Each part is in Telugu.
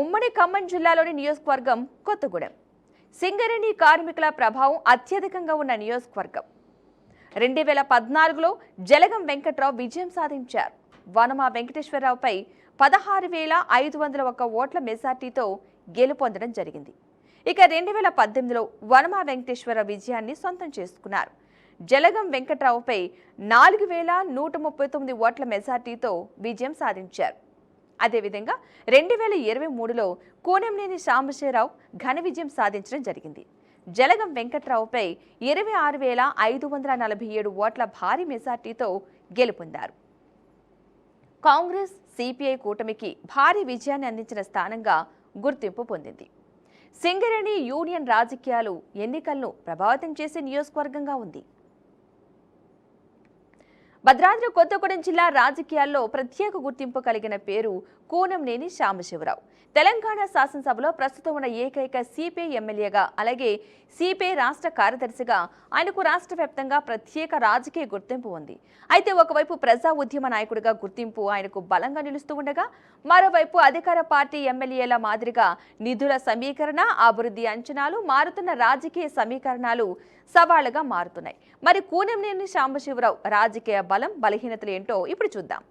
ఉమ్మడి ఖమ్మం జిల్లాలోని నియోజకవర్గం కొత్తగూడెం. సింగరేణి కార్మికుల ప్రభావం అత్యధికంగా ఉన్న నియోజకవర్గం. 2014లో జలగం వెంకట్రావు విజయం సాధించారు. వనమా వెంకటేశ్వరరావుపై 16,501 ఓట్ల మెజార్టీతో గెలుపొందడం జరిగింది. ఇక 2018లో వనమా వెంకటేశ్వరరావు విజయాన్ని సొంతం చేసుకున్నారు. జలగం వెంకట్రావుపై 4,139 ఓట్ల మెజార్టీతో విజయం సాధించారు. అదేవిధంగా 2023లో కూనంనేని సాంబశివరావు ఘన విజయం సాధించడం జరిగింది. జలగం వెంకట్రావుపై 26,547 ఓట్ల భారీ మెజార్టీతో గెలుపొందారు. కాంగ్రెస్ సిపిఐ కూటమికి భారీ విజయాన్ని అందించిన స్థానంగా గుర్తింపు పొందింది. సింగరేణి యూనియన్ రాజకీయాలు ఎన్నికలను ప్రభావితం చేసే నియోజకవర్గంగా ఉంది. భద్రాద్రి కొత్తగూడెం జిల్లా రాజకీయాల్లో ప్రత్యేక గుర్తింపు కలిగిన పేరు కూనంనేని సాంబశివరావు. తెలంగాణ శాసనసభలో ప్రస్తుతం ఉన్న ఏకైక సిపిఐ ఎమ్మెల్యేగా, అలాగే సిపిఐ రాష్ట్ర కార్యదర్శిగా ఆయనకు రాష్ట్ర వ్యాప్తంగా ప్రత్యేక రాజకీయ గుర్తింపు ఉంది. అయితే ఒకవైపు ప్రజా ఉద్యమ నాయకుడిగా గుర్తింపు ఆయనకు బలంగా నిలుస్తూ ఉండగా, మరోవైపు అధికార పార్టీ ఎమ్మెల్యేల మాదిరిగా నిధుల సమీకరణ, అభివృద్ధి అంచనాలు, మారుతున్న రాజకీయ సమీకరణాలు సవాళ్లుగా మారుతున్నాయి. మరి కూనంనేని సాంబశివరావు రాజకీయ బలం, బలహీనతలు ఏంటో ఇప్పుడు చూద్దాం.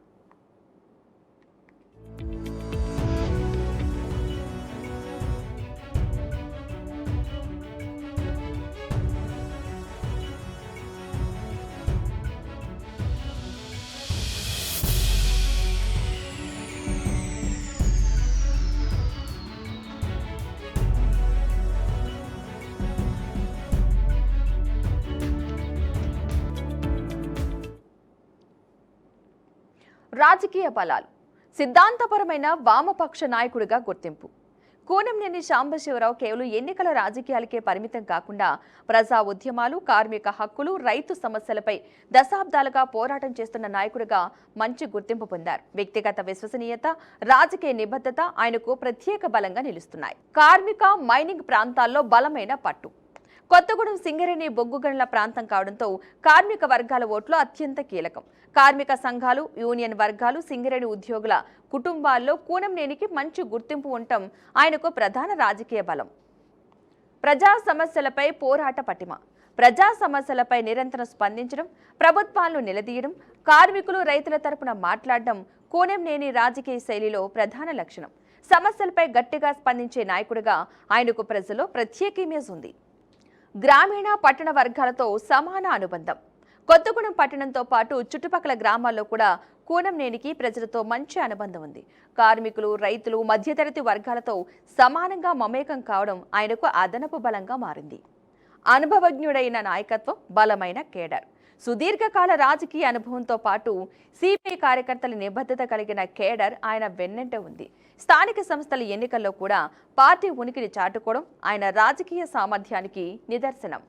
రాజకీయ బలాలు. సిద్ధాంతపరమైన వామపక్ష నాయకుడిగా గుర్తింపు. కూనంనేని సాంబశివరావు కేవలం ఎన్నికల రాజకీయాలకే పరిమితం కాకుండా ప్రజా ఉద్యమాలు, కార్మిక హక్కులు, రైతు సమస్యలపై దశాబ్దాలుగా పోరాటం చేస్తున్న నాయకుడిగా మంచి గుర్తింపు పొందారు. వ్యక్తిగత విశ్వసనీయత, రాజకీయ నిబద్ధత ఆయనకు ప్రత్యేక బలంగా నిలుస్తున్నాయి. కార్మిక, మైనింగ్ ప్రాంతాల్లో బలమైన పట్టు. కొత్తగూడెం సింగరేణి బొగ్గు గనుల ప్రాంతం కావడంతో కార్మిక వర్గాల ఓట్లు అత్యంత కీలకం. కార్మిక సంఘాలు, యూనియన్ వర్గాలు, సింగరేణి ఉద్యోగుల కుటుంబాల్లో కూనంనేనికి మంచి గుర్తింపు ఉండటం ఆయనకు ప్రధాన రాజకీయ బలం. ప్రజా సమస్యలపై పోరాట పటిమ. ప్రజా సమస్యలపై నిరంతరం స్పందించడం, ప్రభుత్వాలను నిలదీయడం, కార్మికులు, రైతుల తరపున మాట్లాడడం కూనంనేని రాజకీయ శైలిలో ప్రధాన లక్షణం. సమస్యలపై గట్టిగా స్పందించే నాయకుడిగా ఆయనకు ప్రజల్లో ప్రత్యేక ఇమేజ్ ఉంది. గ్రామీణ, పట్టణ వర్గాలతో సమాన అనుబంధం. కొత్తగూడెం పట్టణంతో పాటు చుట్టుపక్కల గ్రామాల్లో కూడా కూనంనేనికి ప్రజలతో మంచి అనుబంధం ఉంది. కార్మికులు, రైతులు, మధ్యతరగతి వర్గాలతో సమానంగా మమేకం కావడం ఆయనకు అదనపు బలంగా మారింది. అనుభవజ్ఞుడైన నాయకత్వం, బలమైన కేడర్. సుదీర్ఘకాల రాజకీయ అనుభవంతో పాటు సిపిఐ కార్యకర్తల నిబద్ధత కలిగిన కేడర్ ఆయన వెన్నెంట ఉంది. స్థానిక సంస్థల ఎన్నికల్లో కూడా పార్టీ ఉనికిని చాటుకోవడం ఆయన రాజకీయ సామర్థ్యానికి నిదర్శనం.